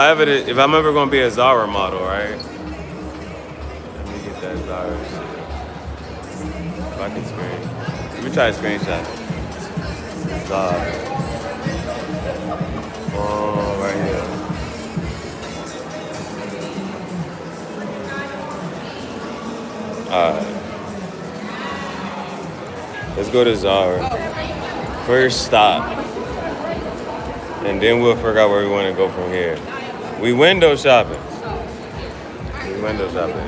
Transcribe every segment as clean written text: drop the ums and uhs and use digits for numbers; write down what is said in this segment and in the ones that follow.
If I'm ever gonna be a Zara model, right? Let me get that Zara shit. If I can screen. Let me try to screenshot it. Zara. Oh, right here. Alright. Let's go to Zara. First stop. And then we'll figure out where we want to go from here. We window shopping. We window shopping.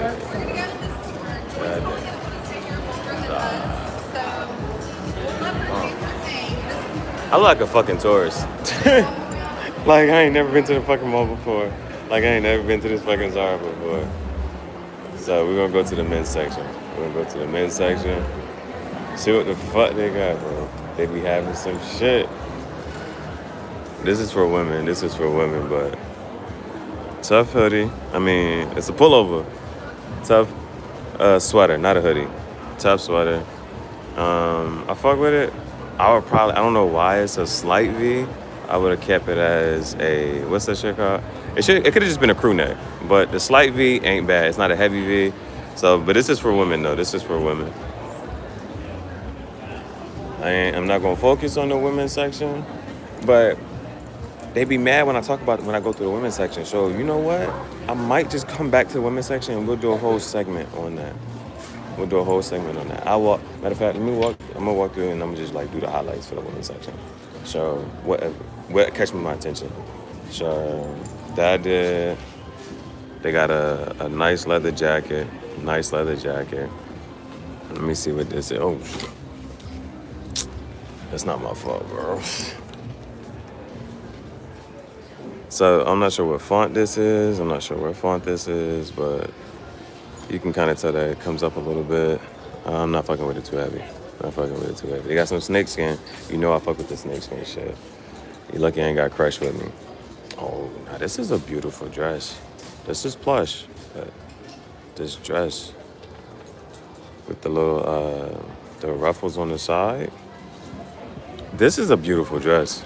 I look like a fucking tourist. Like I ain't never been to the fucking mall before. Like I ain't never been to this fucking Zara before. So we're gonna go to the men's section. We're gonna go to the men's section. See what the fuck they got, bro. They be having some shit. This is for women. This is for women, but tough hoodie. I mean, it's a pullover. Tough sweater, not a hoodie. Tough sweater. I fuck with it. I don't know why it's a slight V. I would have kept it as a, what's that shit called? It could have just been a crew neck, but the slight V ain't bad. It's not a heavy V. So, but this is for women though. This is for women. I'm not gonna focus on the women's section, but they be mad when I go through the women's section. So you know what? I might just come back to the women's section and we'll do a whole segment on that. Matter of fact, I'm gonna walk through and I'm gonna just like do the highlights for the women's section. So what catch my attention. So that did. They got a nice leather jacket. Nice leather jacket. Let me see what this is. Oh shit. That's not my fault, bro. So I'm not sure what font this is. But you can kind of tell that it comes up a little bit. I'm not fucking with it too heavy. They got some snake skin. You know I fuck with the snake skin shit. You lucky I ain't got crushed with me. Oh, now this is a beautiful dress. This is plush. But this dress with the little the ruffles on the side. This is a beautiful dress.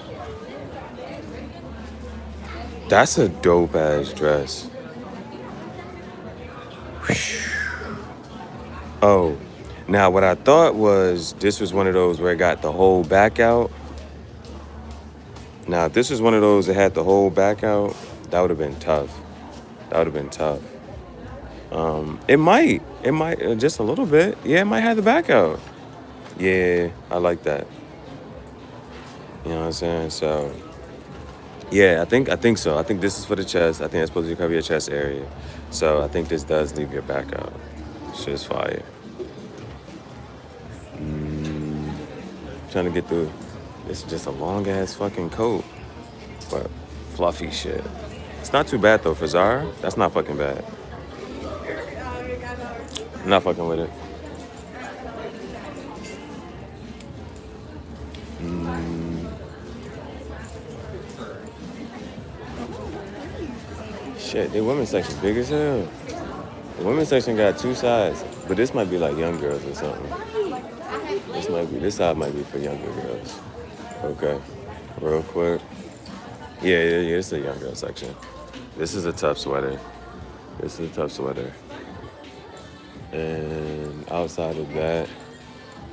That's a dope ass dress. Oh, now what I thought was this was one of those where it got the whole back out. Now, if this was one of those that had the whole back out, that would have been tough. It might, just a little bit. Yeah, it might have the back out. Yeah, I like that. You know what I'm saying? So, yeah, I think so. I think this is for the chest. I think it's supposed to cover your chest area. So I think this does leave your back out. Shit's fire. Trying to get through. This is just a long ass fucking coat, but fluffy shit. It's not too bad though for Zara. That's not fucking bad. I'm not fucking with it. Shit, the women's section big as hell. The women's section got two sides, but this might be like young girls or something. This side might be for younger girls. Okay, real quick. Yeah, it's a young girl section. This is a tough sweater. And outside of that,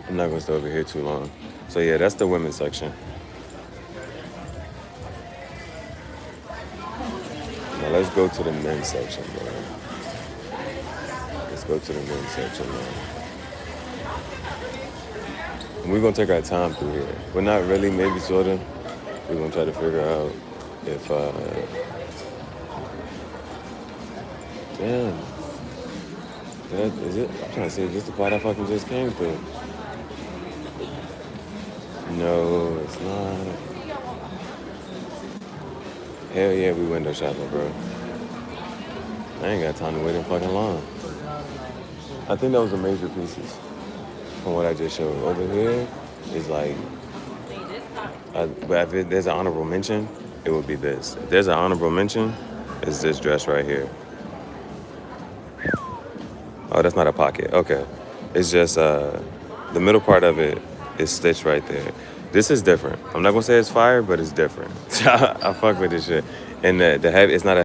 I'm not gonna stay over here too long. So yeah, that's the women's section. Now let's go to the men's section, man. And we're gonna take our time through here. But not really, maybe sorta. We're gonna try to figure out if damn. That is it? I'm trying to see, is this the part I fucking just came through? No, it's not. Hell yeah, we window shopping, bro. I ain't got time to wait in fucking line. I think those are major pieces from what I just showed. Over here is like, but if there's an honorable mention, it would be this. If there's an honorable mention, it's this dress right here. Oh, that's not a pocket. Okay. It's just the middle part of it is stitched right there. This is different. I'm not gonna say it's fire, but it's different. I fuck with this shit. And the heavy, it's not a